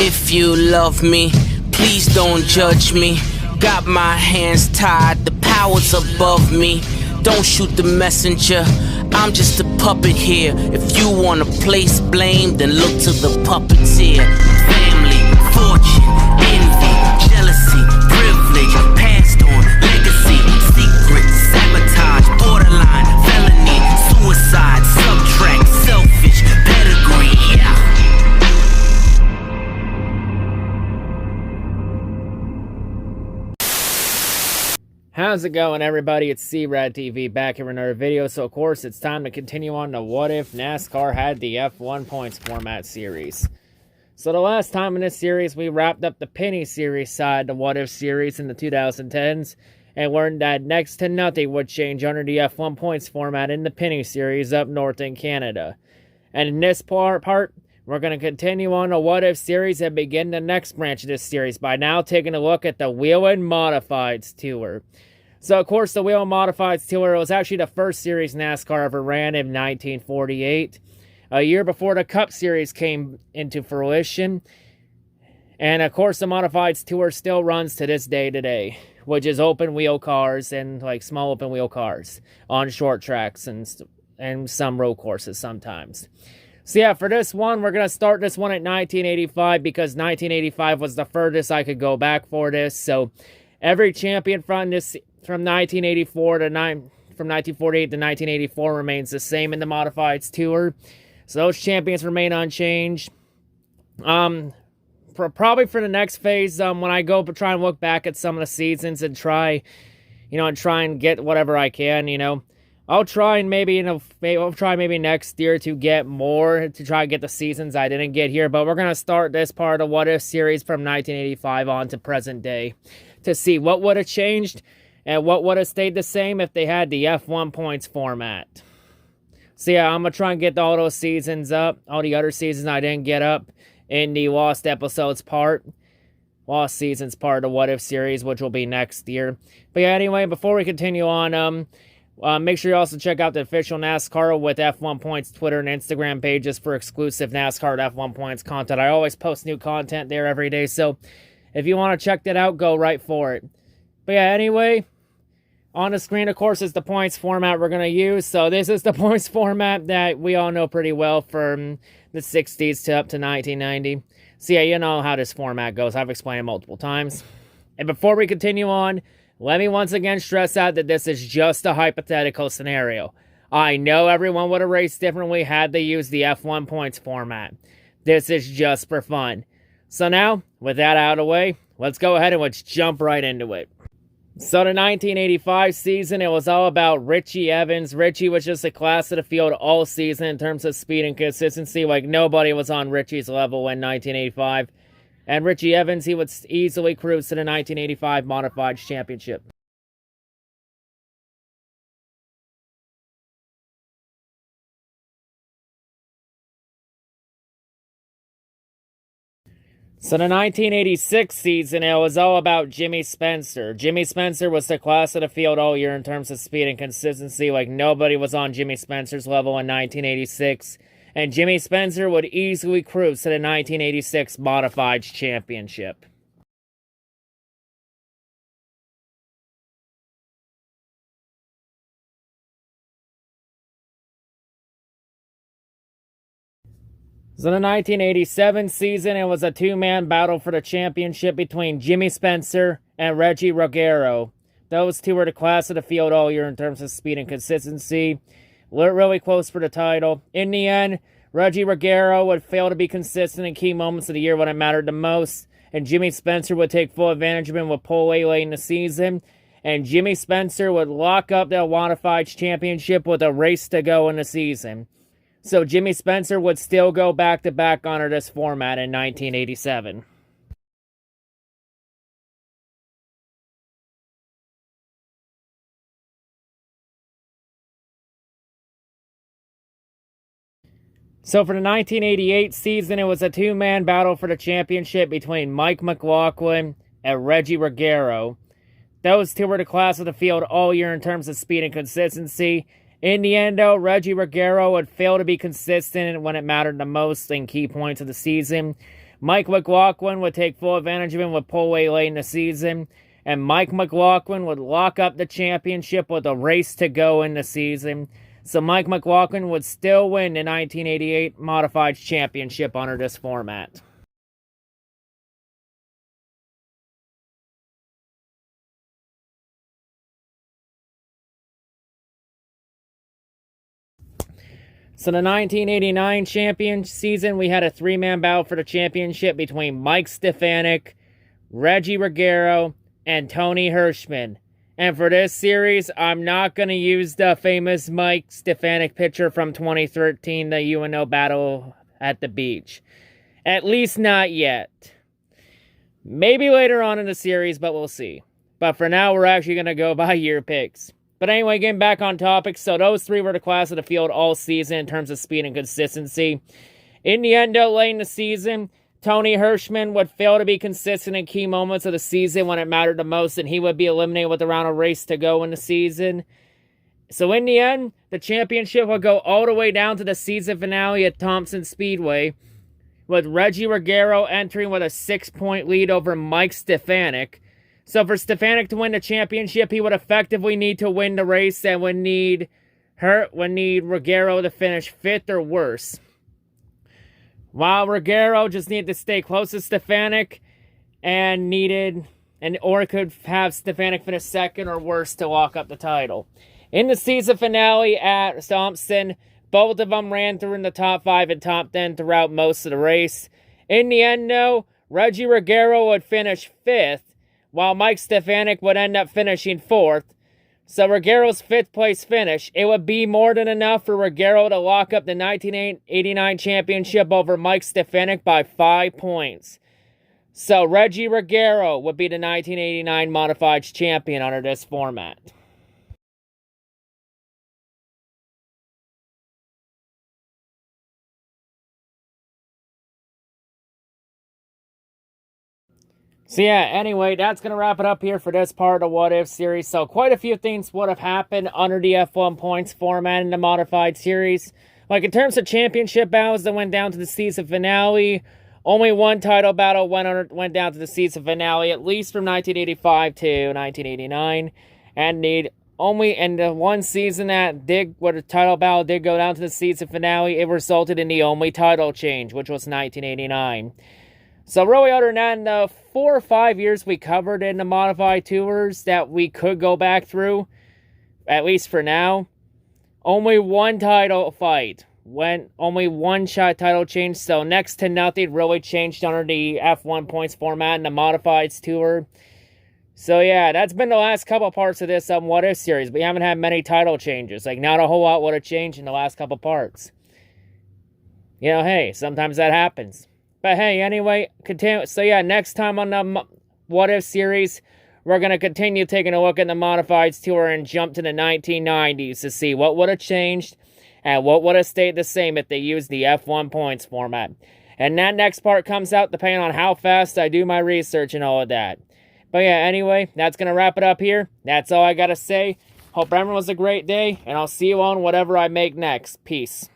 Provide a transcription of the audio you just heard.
If you love me, please don't judge me. Got my hands tied, the power's above me. Don't shoot the messenger, I'm just a puppet here. If you wanna place blame, then look to the puppeteer. Family, fortune, envy, jealousy, privilege, passed on, legacy, secret, sabotage, borderline, felony, suicide, subtract, selfish, pedigree, yeah. How's it going, everybody? It's C-RadTV back here with another video. So, of course, it's time to continue on to What If NASCAR Had the F1 Points Format series. So, the last time in this series, we wrapped up the Penny Series side, the What If series in the 2010s, and learned that next to nothing would change under the F1 Points format in the Penny Series up north in Canada. And in this part, we're going to continue on the What If series and begin the next branch of this series by now taking a look at the Whelen Modifieds Tour. So, of course, the Whelen Modifieds Tour was actually the first series NASCAR ever ran in 1948, a year before the Cup Series came into fruition. And, of course, the Modifieds Tour still runs to this day today, which is open wheel cars and, like, small open wheel cars on short tracks and some road courses sometimes. So yeah, for this one, we're going to start this one at 1985 because 1985 was the furthest I could go back for this. So every champion from 1984 to from 1948 to 1984 remains the same in the Modifieds Tour. So those champions remain unchanged. Probably for the next phase, when I go try and look back at some of the seasons and try and get whatever I can, I'll try maybe next year to get more, to try and get the seasons I didn't get here. But we're going to start this part of the What If series from 1985 on to present day to see what would have changed and what would have stayed the same if they had the F1 points format. So yeah, I'm going to try and get all those seasons up, all the other seasons I didn't get up in the Lost Seasons part of the What If series, which will be next year. But yeah, anyway, before we continue on, make sure you also check out the official NASCAR with F1 Points Twitter and Instagram pages for exclusive NASCAR F1 Points content. I always post new content there every day, so if you want to check that out, go right for it. But yeah, anyway, on the screen, of course, is the points format we're going to use. So this is the points format that we all know pretty well from the 60s to up to 1990. So yeah, you know how this format goes. I've explained it multiple times. And before we continue on, let me once again stress out that this is just a hypothetical scenario. I know everyone would have raced differently had they used the F1 points format. This is just for fun. So now, with that out of the way, let's go ahead and let's jump right into it. So the 1985 season, it was all about Richie Evans. Richie was just a class of the field all season in terms of speed and consistency. Like, nobody was on Richie's level in 1985. And Richie Evans, he would easily cruise to the 1985 Modifieds Championship. So the 1986 season, it was all about Jimmy Spencer. Jimmy Spencer was the class of the field all year in terms of speed and consistency. Like, nobody was on Jimmy Spencer's level in 1986. And Jimmy Spencer would easily cruise to the 1986 Modifieds Championship. So the 1987 season, it was a two-man battle for the championship between Jimmy Spencer and Reggie Ruggiero. Those two were the class of the field all year in terms of speed and consistency. Really close for the title. In the end, Reggie Ruggiero would fail to be consistent in key moments of the year when it mattered the most, and Jimmy Spencer would take full advantage of him with pole late in the season, and Jimmy Spencer would lock up the Modifieds Championship with a race to go in the season. So Jimmy Spencer would still go back-to-back under this format in 1987. So for the 1988 season, it was a two-man battle for the championship between Mike McLaughlin and Reggie Ruggiero. Those two were the class of the field all year in terms of speed and consistency. In the end, though, Reggie Ruggiero would fail to be consistent when it mattered the most in key points of the season. Mike McLaughlin would take full advantage of him with pull away late in the season, and Mike McLaughlin would lock up the championship with a race to go in the season. So Mike McLaughlin would still win the 1988 Modifieds Championship under this format. So the 1989 champion season, we had a three-man battle for the championship between Mike Stefanik, Reggie Ruggiero, and Tony Hirschman. And for this series, I'm not going to use the famous Mike Stefanik picture from 2013, the UNO battle at the beach. At least not yet. Maybe later on in the series, but we'll see. But for now, we're actually going to go by year picks. But anyway, getting back on topic, so those three were the class of the field all season in terms of speed and consistency. In the end, though, late in the season, Tony Hirschman would fail to be consistent in key moments of the season when it mattered the most, and he would be eliminated with around a race to go in the season. So in the end, the championship would go all the way down to the season finale at Thompson Speedway, with Reggie Ruggiero entering with a 6-point lead over Mike Stefanik. So for Stefanik to win the championship, he would effectively need to win the race and would need Ruggiero to finish 5th or worse. While Ruggiero just needed to stay close to Stefanik or could have Stefanik finish 2nd or worse to lock up the title. In the season finale at Thompson, both of them ran through in the top 5 and top 10 throughout most of the race. In the end, though, Reggie Ruggiero would finish 5th, while Mike Stefanik would end up finishing 4th. So Ruggiero's 5th place finish, it would be more than enough for Ruggiero to lock up the 1989 championship over Mike Stefanik by 5 points. So Reggie Ruggiero would be the 1989 Modifieds champion under this format. So yeah, anyway, that's going to wrap it up here for this part of the What If series. So quite a few things would have happened under the F1 points format in the Modified series. Like in terms of championship battles that went down to the season finale, only one title battle went down to the season finale, at least from 1985 to 1989. And the one season where the title battle did go down to the season finale, it resulted in the only title change, which was 1989. So really, other than that, in the 4 or 5 years we covered in the Modified Tours that we could go back through, at least for now, only one title fight. Only one shot title change, so next to nothing really changed under the F1 points format in the Modifieds Tour. So yeah, that's been the last couple parts of this What If series, but we haven't had many title changes. Like, not a whole lot would have changed in the last couple parts. You know, hey, sometimes that happens. But hey, anyway, continue. So yeah, next time on the What If series, we're going to continue taking a look at the Modifieds Tour and jump to the 1990s to see what would have changed and what would have stayed the same if they used the F1 points format. And that next part comes out depending on how fast I do my research and all of that. But yeah, anyway, that's going to wrap it up here. That's all I got to say. Hope everyone was a great day, and I'll see you on whatever I make next. Peace.